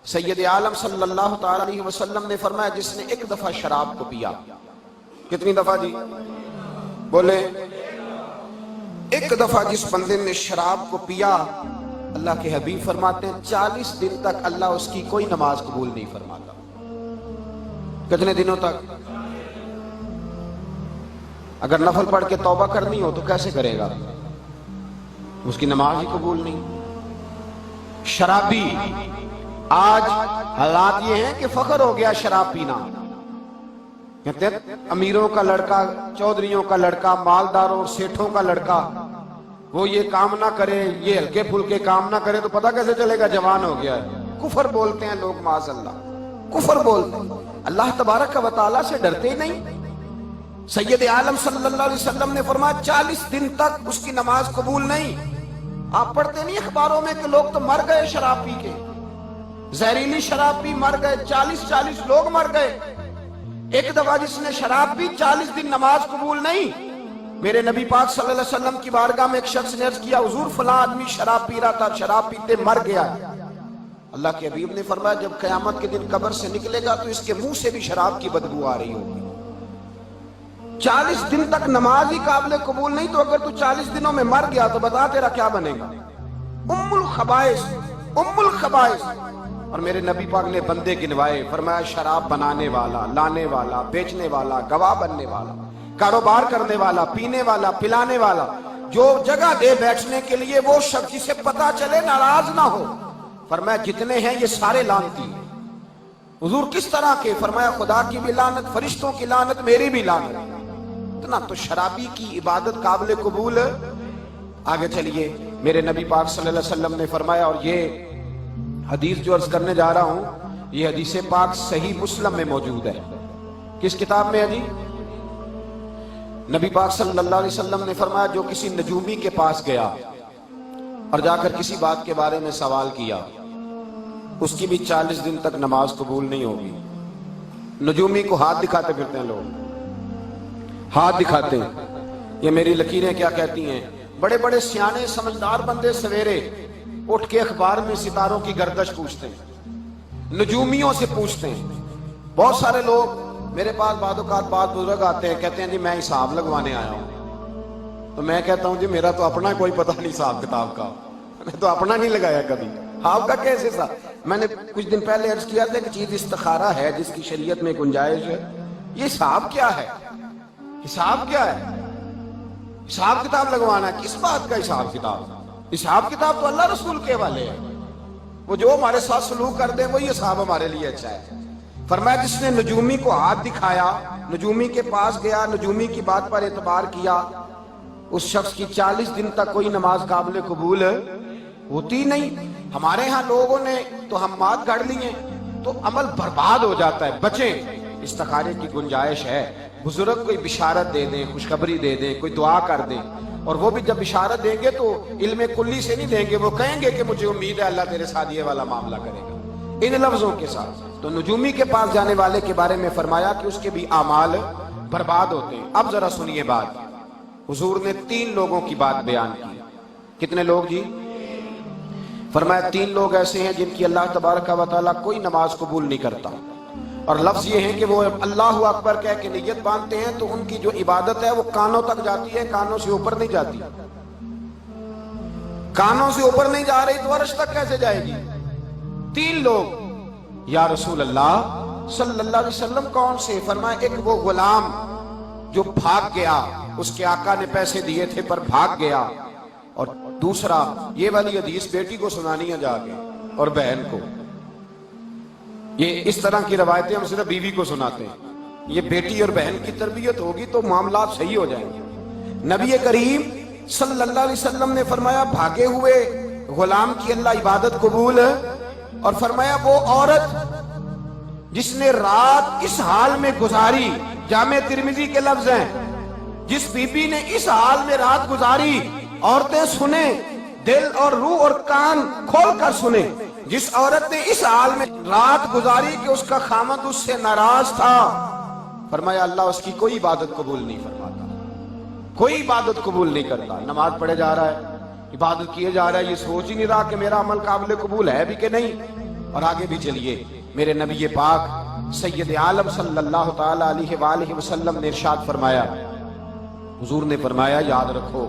سید عالم صلی اللہ تعالی علیہ وسلم نے فرمایا جس نے ایک دفعہ شراب کو پیا، کتنی دفعہ جی؟ بولے ایک دفعہ جس بندے نے شراب کو پیا، اللہ کے حبیب فرماتے ہیں 40 دن تک اللہ اس کی کوئی نماز قبول نہیں فرماتا۔ کتنے دنوں تک؟ اگر نفل پڑھ کے توبہ کرنی ہو تو کیسے کرے گا؟ اس کی نماز ہی قبول نہیں۔ شرابی، آج حالات یہ ہیں کہ فخر ہو گیا شراب پینا، کہتے ہیں امیروں کا لڑکا، چودھریوں کا لڑکا، مالداروں اور سیٹھوں کا لڑکا، وہ یہ کام نہ کرے، یہ ہلکے پھلکے کام نہ کرے تو پتہ کیسے چلے گا جوان ہو گیا ہے۔ کفر بولتے ہیں لوگ، معاذ اللہ، کفر بولتے ہیں، اللہ تبارک و تعالیٰ سے ڈرتے ہی نہیں۔ سید عالم صلی اللہ علیہ وسلم نے فرمایا 40 دن تک اس کی نماز قبول نہیں۔ آپ پڑھتے نہیں اخباروں میں کہ لوگ تو مر گئے شراب پی کے، زہریلی شراب پی مر گئے، 40 لوگ مر گئے۔ ایک دفعہ جس نے شراب پی 40 دن نماز قبول نہیں۔ میرے نبی پاک صلی اللہ علیہ وسلم کی بارگاہ میں ایک شخص نے عرض کیا، حضور فلاں آدمی شراب پی رہا تھا، شراب پیتے مر گیا۔ اللہ کے حبیب نے فرمایا جب قیامت کے دن قبر سے نکلے گا تو اس کے منہ سے بھی شراب کی بدبو آ رہی ہوگی۔ 40 دن تک نماز ہی قابل قبول نہیں تو اگر تو 40 دنوں میں مر گیا تو بتا تیرا کیا بنے گا؟ ام الخبائث۔ اور میرے نبی پاک نے بندے گنوائے، فرمایا شراب بنانے والا، لانے والا، بیچنے والا، گواہ بننے والا، کاروبار کرنے والا، پینے والا، پلانے والا، جو جگہ دے بیٹھنے کے لیے وہ شخص جسے پتا چلے ناراض نہ ہو، فرمایا جتنے ہیں یہ سارے لعنتی ہیں۔ حضور کس طرح کے؟ فرمایا خدا کی بھی لعنت، فرشتوں کی لعنت، میری بھی لعنت۔ اتنا تو شرابی کی عبادت قابل قبول۔ آگے چلیے، میرے نبی پاک صلی اللہ علیہ وسلم نے فرمایا، اور یہ حدیث جو عرض کرنے جا رہا ہوں یہ حدیث پاک صحیح مسلم میں موجود ہے۔ کس کتاب میں ہے جی؟ نبی پاک صلی اللہ علیہ وسلم نے فرمایا جو کسی نجومی کے پاس گیا اور جا کر کسی بات کے بارے میں سوال کیا، اس کی بھی 40 دن تک نماز قبول نہیں ہوگی۔ نجومی کو ہاتھ دکھاتے پھرتے ہیں لوگ، ہاتھ دکھاتے ہیں، یہ میری لکیریں کیا کہتی ہیں؟ بڑے بڑے سیانے سمجھدار بندے سویرے اٹھ کے اخبار میں ستاروں کی گردش پوچھتے ہیں، نجومیوں سے پوچھتے ہیں۔ بہت سارے لوگ میرے پاس بعض اوقات بعض بزرگ آتے ہیں، کہتے ہیں جی میں حساب لگوانے آیا ہوں۔ تو میں کہتا ہوں جی میرا تو اپنا کوئی پتہ نہیں حساب کتاب کا، میں تو اپنا نہیں لگایا کبھی، آپ کا کیسے سا؟ میں نے کچھ دن پہلے عرض کیا تھا کہ چیز استخارہ ہے جس کی شریعت میں گنجائش ہے، یہ حساب کیا ہے؟ حساب کیا ہے؟ حساب کتاب لگوانا ہے، کس بات کا حساب کتاب؟ حساب کتاب تو اللہ رسول کے والے ہیں، وہ جو ہمارے ساتھ سلوک کر دیں وہی حساب ہمارے لیے اچھا ہے۔ فرمایا جس نے نجومی کو ہاتھ دکھایا، نجومی کے پاس گیا، نجومی کی بات پر اعتبار کیا، اس شخص کی 40 دن تک کوئی نماز قابل قبول ہوتی نہیں۔ ہمارے ہاں لوگوں نے تو ہم مات گھڑ لیے تو عمل برباد ہو جاتا ہے۔ بچیں، استخارے کی گنجائش ہے، بزرگ کوئی بشارت دے دیں، خوشخبری دے دیں، کوئی دعا کر دیں، اور وہ بھی جب بشارت دیں گے تو علم کلی سے نہیں دیں گے، وہ کہیں گے کہ مجھے امید ہے اللہ تیرے ساتھ یہ والا معاملہ کرے گا، ان لفظوں کے ساتھ۔ تو نجومی کے پاس جانے والے کے بارے میں فرمایا کہ اس کے بھی اعمال برباد ہوتے ہیں۔ اب ذرا سنیے بات، حضور نے 3 لوگوں کی بات بیان کی۔ کتنے لوگ جی؟ فرمایا 3 لوگ ایسے ہیں جن کی اللہ تبارک و تعالیٰ کوئی نماز قبول نہیں کرتا، اور لفظ یہ ہے کہ وہ اللہ اکبر کہہ کے نیت باندھتے ہیں تو ان کی جو عبادت ہے وہ کانوں تک جاتی ہے، کانوں سے اوپر نہیں جاتی۔ کانوں سے اوپر نہیں جا رہی تو عرش تک کیسے جائے گی؟ 3 لوگ۔ یا رسول اللہ صلی اللہ علیہ وسلم کون سے؟ فرمایا ایک وہ غلام جو بھاگ گیا، اس کے آقا نے پیسے دیے تھے پر بھاگ گیا، اور دوسرا یہ والی حدیث بیٹی کو سنانی ہے جا کے اور بہن کو۔ یہ اس طرح کی روایتیں ہم صرف بیوی کو سناتے ہیں، یہ بیٹی اور بہن کی تربیت ہوگی تو معاملات صحیح ہو جائیں گے۔ نبی کریم صلی اللہ علیہ وسلم نے فرمایا بھاگے ہوئے غلام کی اللہ عبادت قبول، اور فرمایا وہ عورت جس نے رات اس حال میں گزاری، جامع ترمذی کے لفظ ہیں، جس بی بی نے اس حال میں رات گزاری، عورتیں سنیں، دل اور روح اور کان کھول کر سنیں، جس عورت نے اس حال میں رات گزاری کہ اس کا خامد اس سے ناراض تھا، فرمایا اللہ اس کی کوئی عبادت قبول نہیں فرماتا، کوئی عبادت قبول نہیں کرتا۔ نماز پڑھے جا رہا ہے، عبادت کیے جا رہا ہے، یہ سوچ ہی نہیں رہا کہ میرا عمل قابل قبول ہے بھی کہ نہیں، اور آگے بھی چلیے، میرے نبی پاک سید عالم صلی اللہ تعالی علیہ وآلہ وسلم نے ارشاد فرمایا، حضور نے فرمایا یاد رکھو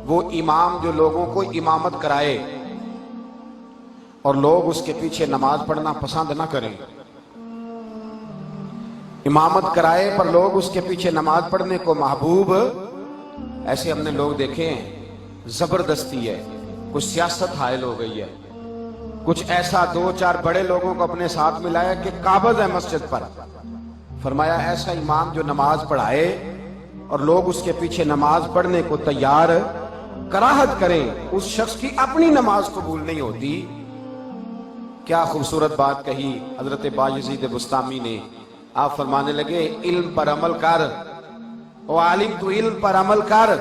وہ امام جو لوگوں کو امامت کرائے اور لوگ اس کے پیچھے نماز پڑھنا پسند نہ کریں، امامت کرائے پر لوگ اس کے پیچھے نماز پڑھنے کو محبوب، ایسے ہم نے لوگ دیکھے ہیں، زبردستی ہے، کچھ سیاست حائل ہو گئی ہے، کچھ ایسا دو چار بڑے لوگوں کو اپنے ساتھ ملایا کہ قابض ہے مسجد پر۔ فرمایا ایسا امام جو نماز پڑھائے اور لوگ اس کے پیچھے نماز پڑھنے کو تیار کراہت کریں، اس شخص کی اپنی نماز قبول نہیں ہوتی۔ کیا خوبصورت بات کہی حضرت بایزید بسطامی نے، آپ فرمانے لگے علم پر عمل کر، او عالم تو علم پر عمل کر،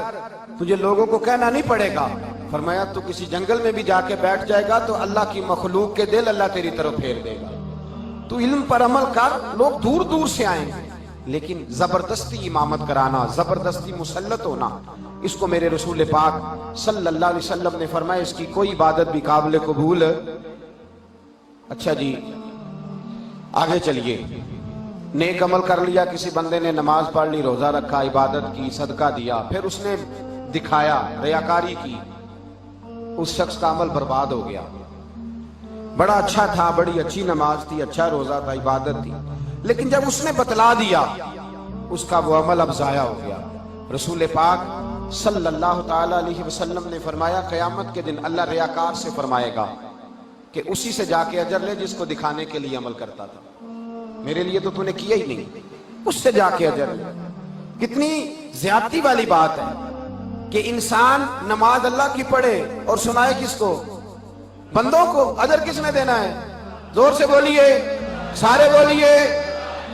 تجھے لوگوں کو کہنا نہیں پڑے گا۔ فرمایا تو کسی جنگل میں بھی جا کے بیٹھ جائے گا تو اللہ کی مخلوق کے دل اللہ تیری طرف پھیر دے گا، تو علم پر عمل کر، لوگ دور دور سے آئیں گے، لیکن زبردستی امامت کرانا، زبردستی مسلط ہونا، اس کو میرے رسول پاک صلی اللہ علیہ وسلم نے فرمایا اس کی کوئی عبادت بھی قابل قبول۔ اچھا جی آگے چلیے، نیک عمل کر لیا، کسی بندے نے نماز پڑھ لی، روزہ رکھا، عبادت کی، صدقہ دیا، پھر اس نے دکھایا، ریاکاری کی، اس شخص کا عمل برباد ہو گیا۔ بڑا اچھا تھا، بڑی اچھی نماز تھی، اچھا روزہ تھا، عبادت تھی، لیکن جب اس نے بتلا دیا اس کا وہ عمل اب ضائع ہو گیا۔ رسول پاک صلی اللہ تعالی علیہ وسلم نے فرمایا قیامت کے دن اللہ ریاکار سے فرمائے گا کہ اسی سے جا کے اجر لے جس کو دکھانے کے لیے عمل کرتا تھا، میرے لیے تو نے کیا ہی نہیں، اس سے جا کے اجر لے۔ کتنی زیادتی والی بات ہے کہ انسان نماز اللہ کی پڑھے اور سنائے کس کو؟ بندوں کو۔ اجر کس نے دینا ہے؟ زور سے بولیے، سارے بولیے،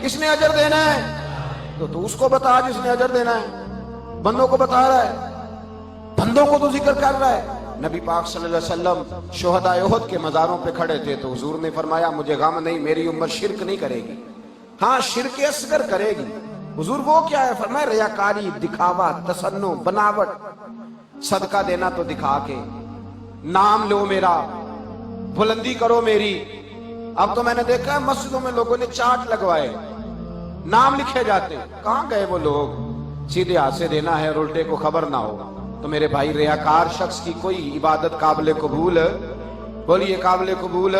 کس نے اجر دینا ہے؟ تو اس کو بتا جس نے اجر دینا ہے، بندوں کو بتا رہا ہے، بندوں کو تو ذکر کر رہا ہے۔ نبی پاک صلی اللہ علیہ وسلم شہداء احد کے مزاروں پہ کھڑے تھے تو حضور نے فرمایا مجھے غم نہیں، میری امت شرک نہیں کرے گی، ہاں شرک اصغر کرے گی۔ حضور وہ کیا ہے؟ فرمایا ریاکاری، دکھاوا، تصنع، بناوٹ۔ صدقہ دینا تو دکھا کے، نام لو میرا، بلندی کرو میری۔ اب تو میں نے دیکھا ہے مسجدوں میں لوگوں نے چارٹ لگوائے، نام لکھے جاتے، کہاں گئے وہ لوگ؟ سیدھے ہاتھ سے دینا ہے اور الٹے کو خبر نہ ہو۔ تو میرے بھائی ریاکار شخص کی کوئی عبادت قابل قبول، بولیے قابل قبول۔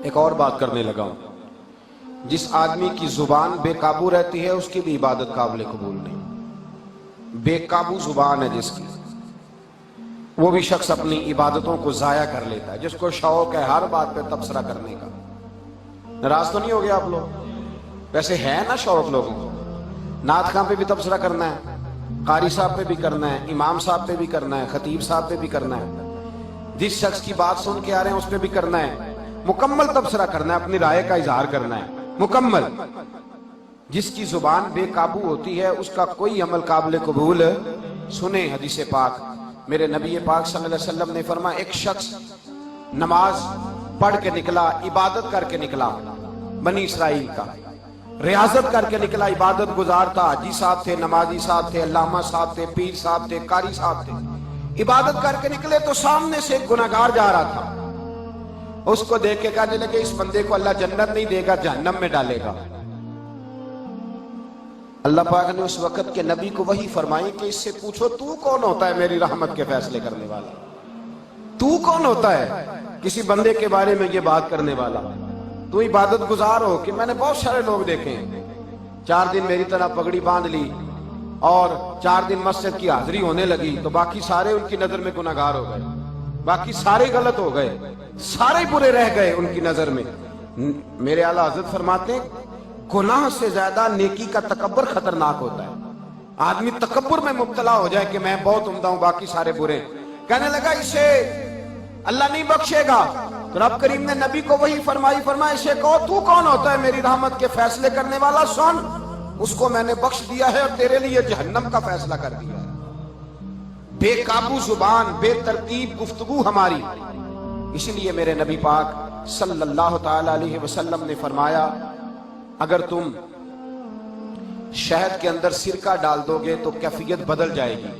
ایک اور بات کرنے لگا ہوں، جس آدمی کی زبان بے قابو رہتی ہے اس کی بھی عبادت قابل قبول نہیں۔ بے قابو زبان ہے جس کی، وہ بھی شخص اپنی عبادتوں کو ضائع کر لیتا ہے۔ جس کو شوق ہے ہر بات پہ تبصرہ کرنے کا، ناراض تو نہیں ہو گیا آپ لوگ؟ ویسے ہے نا شوق لوگوں کو، نعت خواں پہ بھی تبصرہ کرنا ہے، قاری صاحب پہ بھی کرنا ہے، امام صاحب پہ بھی کرنا ہے، خطیب صاحب پہ بھی کرنا ہے، جس شخص کی بات سن کے آ رہے ہیں اس پہ بھی کرنا ہے، مکمل تبصرہ کرنا ہے، اپنی رائے کا اظہار کرنا ہے مکمل۔ جس کی زبان بے قابو ہوتی ہے اس کا کوئی عمل قابل قبول۔ سنیں حدیث پاک، میرے نبی پاک صلی اللہ علیہ وسلم نے فرمایا ایک شخص نماز پڑھ کے نکلا، عبادت کر کے نکلا، بنی اسرائیل کا ریاضت کر کے نکلا، عبادت گزار تھا، حاجی صاحب تھے، نمازی صاحب تھے، علامہ صاحب تھے، پیر صاحب تھے، قاری صاحب تھے، عبادت کر کے نکلے تو سامنے سے ایک گناہگار جا رہا تھا، اس کو دیکھ کے کہنے لگے اس بندے کو اللہ جنت نہیں دے گا، جہنم میں ڈالے گا۔ اللہ پاک نے اس وقت کے نبی کو وحی فرمائی کہ اس سے پوچھو تو کون ہوتا ہے میری رحمت کے فیصلے کرنے والا؟ تو کون ہوتا ہے کسی بندے کے بارے میں یہ بات کرنے والا؟ تو عبادت گزار ہو کہ میں نے بہت سارے لوگ دیکھے ہیں 4 دن میری طرح پگڑی باندھ لی اور 4 دن مسجد کی حاضری ہونے لگی تو باقی سارے ان کی نظر میں گناہگار ہو گئے، باقی سارے غلط ہو گئے، سارے برے رہ گئے ان کی نظر میں۔ میرے اعلیٰ حضرت فرماتے ہیں گناہ سے زیادہ نیکی کا تکبر خطرناک ہوتا ہے۔ آدمی تکبر میں مبتلا ہو جائے کہ میں بہت عمدہ ہوں باقی سارے برے، کہنے لگا اسے اللہ نہیں بخشے گا۔ تو رب کریم نے نبی کو وہی فرمایا اسے کہو تو کون ہوتا ہے میری رحمت کے فیصلے کرنے والا؟ سن، اس کو میں نے بخش دیا ہے اور تیرے لیے جہنم کا فیصلہ کر دیا ہے۔ بے قابو زبان، بے ترتیب گفتگو ہماری، اسی لیے میرے نبی پاک صلی اللہ تعالی علیہ وسلم نے فرمایا اگر تم شہد کے اندر سرکہ ڈال دو گے تو کیفیت بدل جائے گی،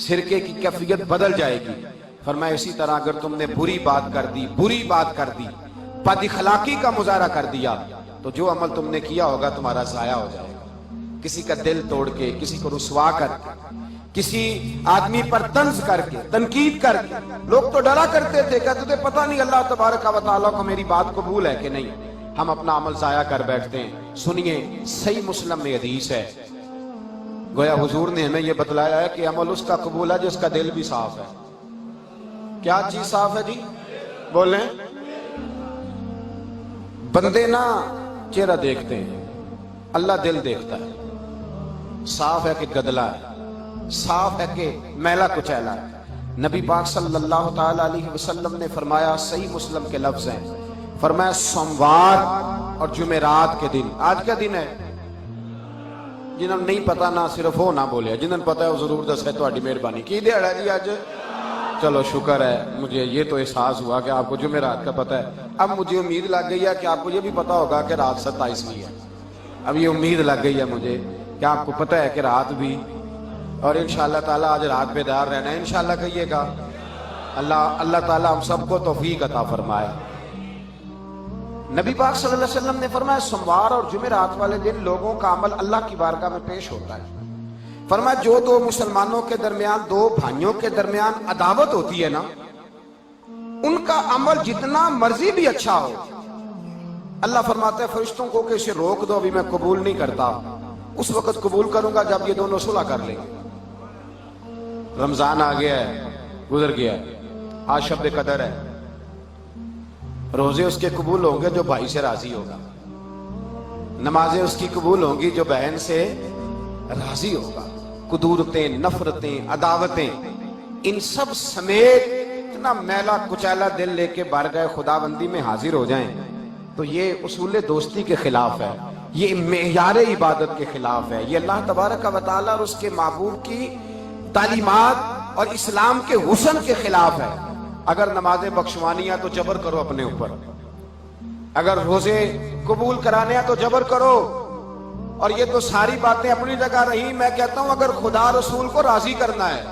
سرکے کی کیفیت بدل جائے گی۔ فرمایا اسی طرح اگر تم نے بری بات کر دی بد اخلاقی کا مظاہرہ کر دیا تو جو عمل تم نے کیا ہوگا تمہارا ضائع ہو جائے گا. کسی کا دل توڑ کے، کسی کو رسوا کر کے، کسی آدمی پر طنز کر کے، تنقید کر کے. لوگ تو ڈرا کرتے تھے، کہتے تھے پتہ نہیں اللہ تبارک و تعالیٰ کو میری بات قبول ہے کہ نہیں. ہم اپنا عمل ضائع کر بیٹھتے ہیں. سنیے، صحیح مسلم میں حدیث ہے، گویا حضور نے ہمیں یہ بتلایا ہے کہ عمل اس کا قبول ہے جس کا دل بھی صاف ہے. کیا چیز صاف ہے جی؟ بولیں. بندے نا چہرہ دیکھتے ہیں، اللہ دل دیکھتا ہے. صاف ہے کہ گدلا ہے، صاف ہے کہ میلا کچیلا ہے. نبی پاک صلی اللہ تعالی علیہ وسلم نے فرمایا، صحیح مسلم کے لفظ ہیں، فرمایا سوموار اور جمعرات کے دن. آج کا دن ہے؟ جنہوں نہیں پتا نہ صرف ہو نہ بولے، جنہوں پتا ہے وہ ضرور دس ہے. تہاڈی مہربانی کی دیہڑا جی اج؟ چلو شکر ہے، مجھے یہ تو احساس ہوا کہ آپ کو جمعرات کا پتہ ہے. اب مجھے امید لگ گئی ہے کہ آپ کو یہ بھی پتا ہوگا کہ رات 27ویں ہے. اب یہ امید لگ گئی ہے مجھے کہ آپ کو پتہ ہے کہ رات بھی، اور انشاءاللہ تعالیٰ آج رات بیدار رہنا ہے. انشاءاللہ کہیے گا. اللہ تعالیٰ ہم سب کو توفیق عطا فرمائے. نبی پاک صلی اللہ علیہ وسلم نے فرمایا سوموار اور جمعرات والے دن لوگوں کا عمل اللہ کی بارگاہ میں پیش ہوتا ہے. فرمایا جو دو مسلمانوں کے درمیان، دو بھائیوں کے درمیان عداوت ہوتی ہے نا، ان کا عمل جتنا مرضی بھی اچھا ہو، اللہ فرماتا ہے فرشتوں کو کہ اسے روک دو، ابھی میں قبول نہیں کرتا. اس وقت قبول کروں گا جب یہ دونوں صلح کر لیں گے. رمضان آ گیا ہے، گزر گیا ہے، آج شب قدر ہے. روزے اس کے قبول ہوں گے جو بھائی سے راضی ہوگا، نمازیں اس کی قبول ہوں گی جو بہن سے راضی ہوگا. قدورتیں، نفرتیں، عداوتیں، ان سب سمیت اتنا میلا کچیلا دل لے کے بارگاہ خداوندی میں حاضر ہو جائیں تو یہ اصول دوستی کے خلاف ہے، یہ معیار عبادت کے خلاف ہے، یہ اللہ تبارک و تعالیٰ اور اس کے محبوب کی تعلیمات اور اسلام کے حسن کے خلاف ہے. اگر نمازیں بخشوانی ہے تو جبر کرو اپنے اوپر، اگر روزے قبول کرانے ہیں تو جبر کرو. اور یہ تو ساری باتیں اپنی جگہ رہی. میں کہتا ہوں اگر خدا رسول کو راضی کرنا ہے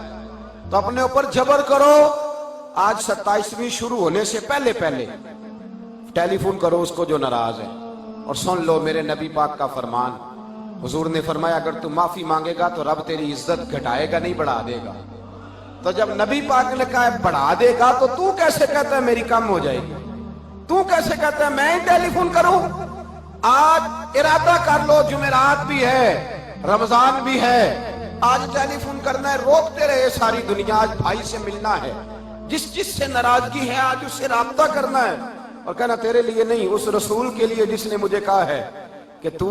تو اپنے اوپر جبر کرو. آج 27ویں شروع ہونے سے پہلے ٹیلی فون کرو اس کو جو ناراض ہے، اور سن لو میرے نبی پاک کا فرمان. حضور نے فرمایا اگر تم معافی مانگے گا تو رب تیری عزت گھٹائے گا نہیں بڑھا دے گا. تو جب نبی پاک نے کہا ہے بڑھا دے گا تو کیسے کہتا ہے میری کم ہو جائے گی؟ تو کیسے کہتا ہے میں ہی ٹیلی فون کروں؟ آج ارادہ کر لو، جمعرات بھی ہے، رمضان بھی ہے، آج ٹیلی فون کرنا ہے. روکتے رہے ساری دنیا، آج بھائی سے ملنا ہے، جس سے ناراضگی ہے آج اس سے رابطہ کرنا ہے. اور کہنا تیرے لیے نہیں، اس رسول کے لیے جس نے مجھے کہا ہے کہ تو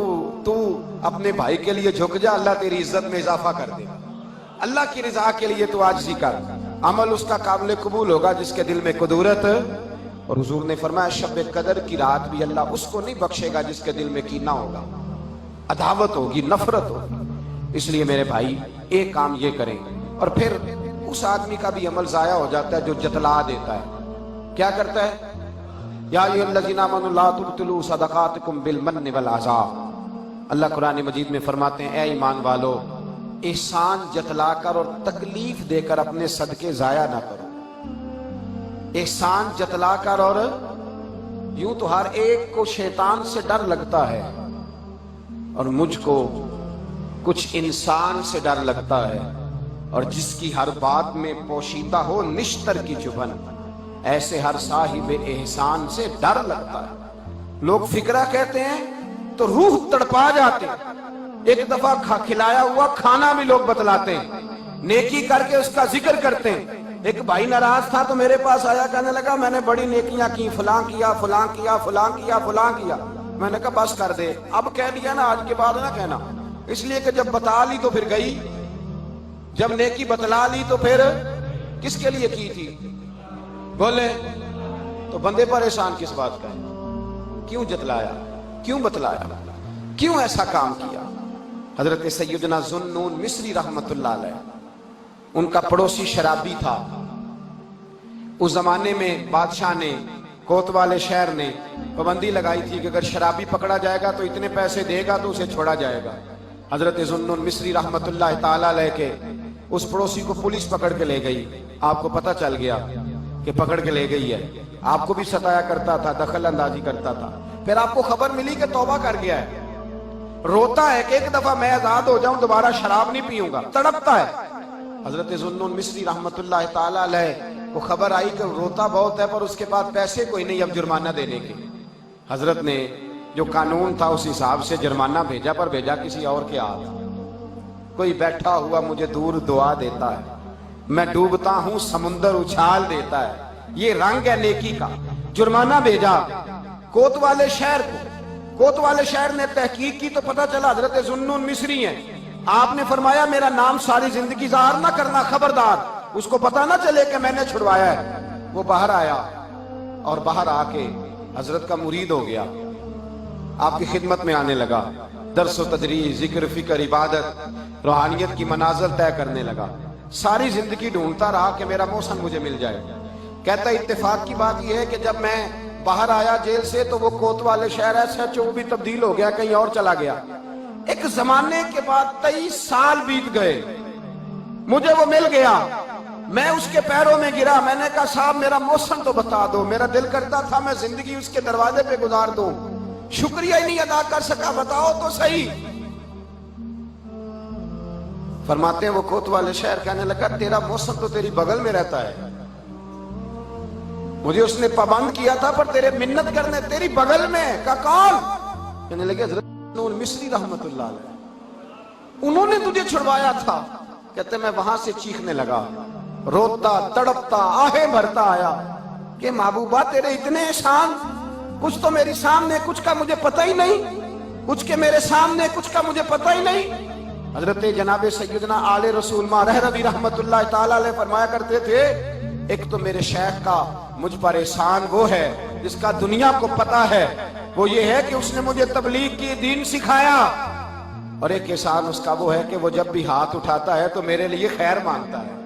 اپنے بھائی کے لیے جھک جا، اللہ تیری عزت میں اضافہ کر دے. اللہ کی رضا کے لیے تو عاجزی کر. عمل اس کا قابل قبول ہوگا جس کے دل میں قدورت. اور حضور نے فرمایا شب قدر کی رات بھی اللہ اس کو نہیں بخشے گا جس کے دل میں کینہ ہوگا، عداوت ہوگی، نفرت ہوگی. اس لیے میرے بھائی ایک کام یہ کریں. اور پھر اس آدمی کا بھی عمل ضائع ہو جاتا ہے جو جتلا دیتا ہے. کیا کرتا ہے؟ یا ایھا الذین آمنوا لا تبطلوا صدقاتکم بالمن والعذا. اللہ قرآن مجید میں فرماتے ہیں اے ایمان والو، احسان جتلا کر اور تکلیف دے کر اپنے صدقے ضائع نہ کرو. احسان جتلا کر، اور یوں تو ہر ایک کو شیطان سے ڈر لگتا ہے، اور مجھ کو کچھ انسان سے ڈر لگتا ہے، اور جس کی ہر بات میں پوشیدہ ہو نشتر کی چبھن، ایسے ہر صاحب احسان سے ڈر لگتا ہے. لوگ فکرہ کہتے ہیں تو روح تڑپا جاتے ہیں. ایک دفعہ کھلایا ہوا کھانا بھی لوگ بتلاتے ہیں، نیکی کر کے اس کا ذکر کرتے ہیں. ایک بھائی ناراض تھا تو میرے پاس آیا، کہنے لگا میں نے بڑی نیکیاں کی، فلاں کیا فلاں کیا فلاں کیا فلاں کیا. میں نے کہا بس کر دے، اب کہہ دیا نا، آج کے بعد نہ کہنا. اس لیے کہ جب بتا لی تو پھر گئی، جب نیکی بتلا لی تو پھر کس کے لیے کی تھی؟ بولے تو بندے پر احسان کس بات کا ہے؟ کیوں جتلایا؟ کیوں بتلایا؟ کیوں ایسا کام کیا؟ حضرت سیدنا ذوالنون مصری رحمت اللہ علیہ، ان کا پڑوسی شرابی تھا. اس زمانے میں بادشاہ نے، کوتوال شہر نے پابندی لگائی تھی کہ اگر شرابی پکڑا جائے گا تو اتنے پیسے دے گا تو اسے چھوڑا جائے گا. حضرت ذوالنون مصری رحمت اللہ تعالی علیہ کے اس پڑوسی کو پولیس پکڑ کے لے گئی. آپ کو پتہ چل گیا کہ پکڑ کے لے گئی ہے، آپ کو بھی ستایا کرتا تھا، دخل اندازی کرتا تھا، پھر آپ کو خبر ملی کہ توبہ کر گیا ہے، روتا ہے کہ ایک دفعہ میں آزاد ہو جاؤں، دوبارہ شراب نہیں پیوں گا، تڑپتا ہے۔ حضرت ذوالنون مصری رحمت اللہ تعالی علیہ کو خبر آئی کہ روتا بہت ہے پر اس کے پاس پیسے کوئی نہیں اب جرمانہ دینے کے۔ حضرت نے جو قانون تھا اس حساب سے جرمانہ بھیجا، پر بھیجا کسی اور کے ہاتھ۔ کوئی بیٹھا ہوا مجھے دور دعا دیتا ہے، میں ڈوبتا ہوں سمندر اچھال دیتا ہے، یہ رنگ ہے نیکی کا۔ جرمانہ بھیجا کوتوالے شہر کو، کوتوالے شہر نے تحقیق کی تو پتہ چلا حضرت ذوالنون مصری ہیں۔ آپ نے فرمایا میرا نام ساری زندگی ظاہر نہ کرنا، خبردار، اس کو پتہ نہ چلے کہ میں نے چھڑوایا ہے۔ وہ باہر آیا اور باہر آ کے حضرت کا مرید ہو گیا، آپ کی خدمت میں آنے لگا، درس و تدریس، ذکر، فکر، عبادت، روحانیت کی منازل طے کرنے لگا۔ ساری زندگی ڈھونڈتا رہا کہ میرا محسن مجھے مل جائے۔ کہتا اتفاق کی بات یہ ہے کہ جب میں باہر آیا جیل سے تو وہ کوتوالے شہر SHO بھی تبدیل ہو گیا، کہیں اور چلا گیا۔ ایک زمانے کے بعد 23 سال بیت گئے، مجھے وہ مل گیا، میں اس کے پیروں میں گرا، میں نے کہا صاحب میرا محسن تو بتا دو، میرا دل کرتا تھا میں زندگی اس کے دروازے پہ گزار دوں، شکریہ ہی نہیں ادا کر سکا، بتاؤ تو صحیح۔ فرماتے ہیں وہ کوتوالے شہر کہنے لگا تیرا محسن تو تیری بغل میں رہتا ہے، مجھے اس نے پابند کیا تھا پر تیرے منت کرنے تیری بغل میں۔ کہا کون؟ کہنے لگے حضرت ذوالنون مصری رحمت اللہ علیہ، انہوں نے تجھے چھڑوایا تھا۔ کہتے میں وہاں سے چیخنے لگا، روتا تڑپتا آہیں بھرتا آیا کہ محبوبہ تیرے اتنے احسان، کچھ تو میری سامنے کچھ کا مجھے پتہ ہی نہیں، کچھ کے میرے سامنے کچھ کا مجھے پتہ ہی نہیں۔ حضرت جناب سیدنا آل رسول ماہ ربی رحمت اللہ تعالی علیہ فرمایا کرتے تھے ایک تو میرے شیخ کا مجھ پر احسان وہ ہے جس کا دنیا کو پتہ ہے، وہ یہ ہے کہ اس نے مجھے تبلیغ کی، دین سکھایا، اور ایک احسان اس کا وہ ہے کہ وہ جب بھی ہاتھ اٹھاتا ہے تو میرے لیے خیر مانگتا ہے۔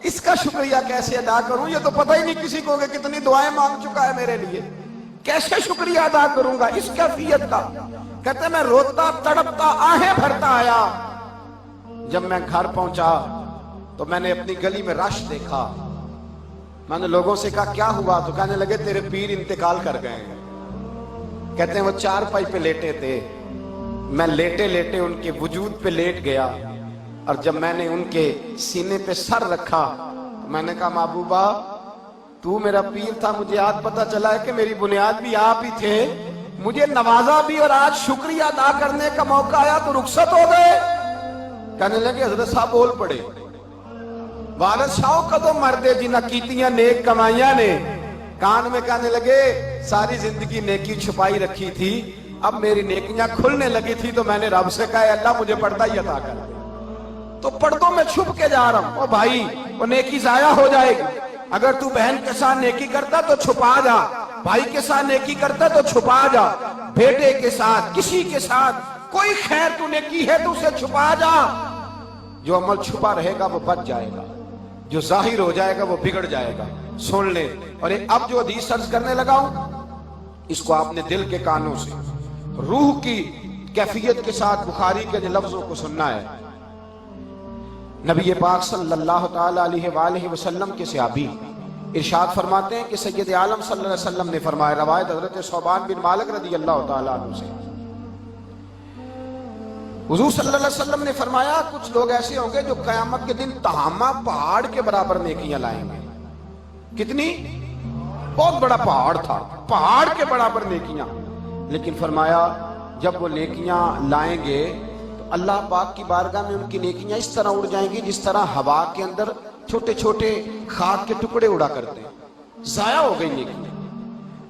اس کا شکریہ کیسے ادا کروں، یہ تو پتہ ہی نہیں کسی کو کہ کتنی دعائیں مانگ چکا ہے میرے لیے، کیسے شکریہ ادا کروں گا اس کیفیت کا۔ کہتے میں روتا تڑپتا آہیں بھرتا آیا، جب میں گھر پہنچا تو میں نے اپنی گلی میں رش دیکھا، میں نے لوگوں سے کہا کیا ہوا، تو کہنے لگے تیرے پیر انتقال کر گئے ہیں۔ کہتے ہیں وہ چارپائی پہ لیٹے تھے، میں لیٹے لیٹے ان کے وجود پہ لیٹ گیا، اور جب میں نے ان کے سینے پہ سر رکھا تو میں نے کہا محبوبہ تو میرا پیر تھا، مجھے آج پتہ چلا ہے کہ میری بنیاد بھی آپ ہی تھے، مجھے نوازا بھی اور آج شکریہ ادا کرنے کا موقع آیا تو رخصت ہو گئے۔ کہنے لگے حضرت صاحب بول پڑے، والد شاہ کدو مردے جنہ کیتیاں نیک کمائیاں نے، کان میں کہنے لگے ساری زندگی نیکی چھپائی رکھی تھی، اب میری نیکیاں کھلنے لگی تھی تو میں نے رب سے کہا اللہ مجھے پردہ ہی عطا کر دے، تو پردوں میں چھپ کے جا رہا ہوں۔ او بھائی وہ نیکی ضائع ہو جائے گی، اگر تو بہن کے ساتھ نیکی کرتا تو چھپا جا، بھائی کے ساتھ نیکی کرتا تو چھپا جا، بیٹے کے ساتھ کسی کے ساتھ کوئی خیر تو نے کی ہے تو اسے چھپا جا، جو عمل چھپا رہے گا وہ بچ جائے گا، جو ظاہر ہو جائے گا وہ بگڑ جائے گا۔ سن لے، اور اب جو حدیث سرچ کرنے لگا ہوں اس کو آپ نے دل کے کانوں سے روح کی کیفیت کے ساتھ بخاری کے لفظوں کو سننا ہے۔ نبی پاک صلی اللہ تعالی علیہ وآلہ وسلم کے صحابی ارشاد فرماتے ہیں کہ سید عالم صلی اللہ علیہ وسلم نے فرمایا، روایت حضرت ثوبان بن مالک رضی اللہ تعالی عنہ سے، حضور صلی اللہ علیہ وسلم نے فرمایا کچھ لوگ ایسے ہوں گے جو قیامت کے دن تہامہ پہاڑ کے برابر نیکیاں لائیں گے۔ کتنی؟ بہت بڑا پہاڑ تھا، پہاڑ کے برابر نیکیاں، لیکن فرمایا جب وہ نیکیاں لائیں گے تو اللہ پاک کی بارگاہ میں ان کی نیکیاں اس طرح اڑ جائیں گی جس طرح ہوا کے اندر چھوٹے چھوٹے خاک کے ٹکڑے اڑا کرتے ہیں، ضائع ہو گئی نیکیاں۔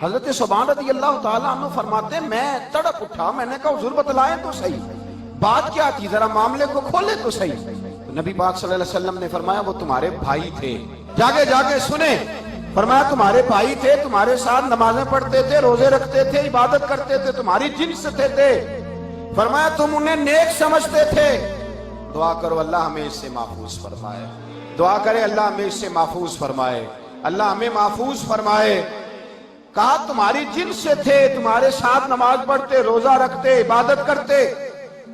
حضرت ثوبان رضی اللہ تعالیٰ عنہ فرماتے ہیں میں تڑپ اٹھا، میں نے کہا حضور بتلائیں تو صحیح بات کیا تھی، ذرا معاملے کو کھولے تو صحیح۔ تو نبی پاک صلی اللہ علیہ وسلم نے فرمایا وہ تمہارے بھائی تھے، جاگے جاگے سنیں، فرمایا تمہارے بھائی تھے، تمہارے ساتھ نمازیں پڑھتے تھے، روزے رکھتے تھے، عبادت کرتے تھے، تمہاری جنس تھے، فرمایا تم انہیں نیک سمجھتے تھے، دعا کرو اللہ ہمیں اس سے محفوظ فرمائے، دعا کرے اللہ ہمیں اس سے محفوظ فرمائے، اللہ ہمیں محفوظ فرمائے۔ کہا تمہاری جنس سے تھے، تمہارے ساتھ نماز پڑھتے، روزہ رکھتے، عبادت کرتے،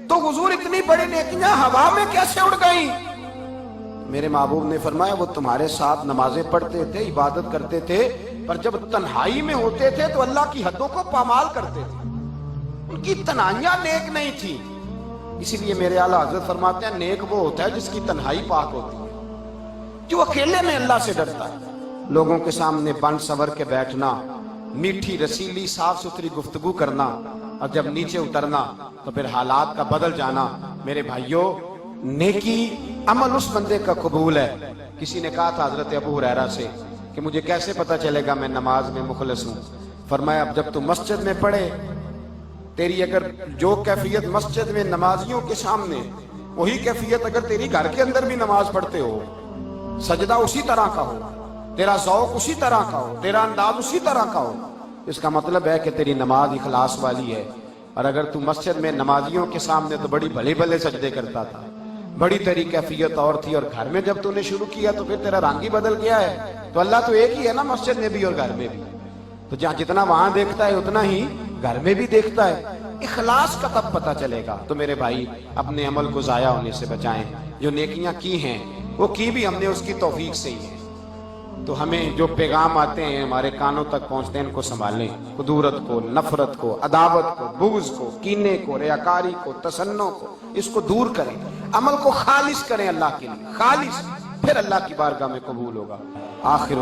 تو حضور اتنی بڑی نیکیاں ہوا میں کیسے اڑ گئیں؟ میرے محبوب نے فرمایا وہ تمہارے ساتھ نمازیں پڑھتے تھے، عبادت کرتے تھے، پر جب تنہائی میں ہوتے تھے تو اللہ کی حدوں کو پامال کرتے تھے، ان کی تنہائیاں نیک نہیں تھی۔ اسی لیے میرے اعلیٰ حضرت فرماتے ہیں نیک وہ ہوتا ہے جس کی تنہائی پاک ہوتی ہے، جو اکیلے میں اللہ سے ڈرتا ہے۔ لوگوں کے سامنے بن سور کے بیٹھنا، میٹھی رسیلی صاف ستھری گفتگو کرنا، اور جب نیچے اترنا تو پھر حالات کا بدل جانا۔ میرے بھائیوں، نیکی عمل اس بندے کا قبول ہے۔ کسی نے کہا تھا حضرت ابو ہریرہ سے کہ مجھے کیسے پتہ چلے گا میں نماز میں مخلص ہوں؟ فرمایا اب جب تو مسجد میں پڑھے، تیری اگر جو کیفیت مسجد میں نمازیوں کے سامنے، وہی کیفیت اگر تیری گھر کے اندر بھی نماز پڑھتے ہو، سجدہ اسی طرح کا ہو، تیرا ذوق اسی طرح کا ہو، تیرا انداز اسی طرح کا ہو، اس کا مطلب ہے کہ تیری نماز اخلاص والی ہے۔ اور اگر تو مسجد میں نمازیوں کے سامنے تو بڑی بھلے بھلے سجدے کرتا تھا، بڑی تیری کیفیت اور تھی، اور گھر میں جب تو نے شروع کیا تو پھر تیرا رنگ ہی بدل گیا ہے۔ تو اللہ تو ایک ہی ہے نا، مسجد میں بھی اور گھر میں بھی، تو جہاں جتنا وہاں دیکھتا ہے اتنا ہی گھر میں بھی دیکھتا ہے۔ اخلاص کا تب پتہ چلے گا۔ تو میرے بھائی اپنے عمل کو ضائع ہونے سے بچائیں۔ جو نیکیاں کی ہیں وہ کی بھی ہم نے اس کی توفیق سے ہی ہے۔ تو ہمیں جو پیغام آتے ہیں ہمارے کانوں تک پہنچتے ہیں، ان کو سنبھالیں، قدورت کو، نفرت کو، عداوت کو، بغض کو، کینے کو، ریاکاری کو، تصنع کو، اس کو دور کریں، عمل کو خالص کریں اللہ کے لیے، خالص، پھر اللہ کی بارگاہ میں قبول ہوگا۔ آخر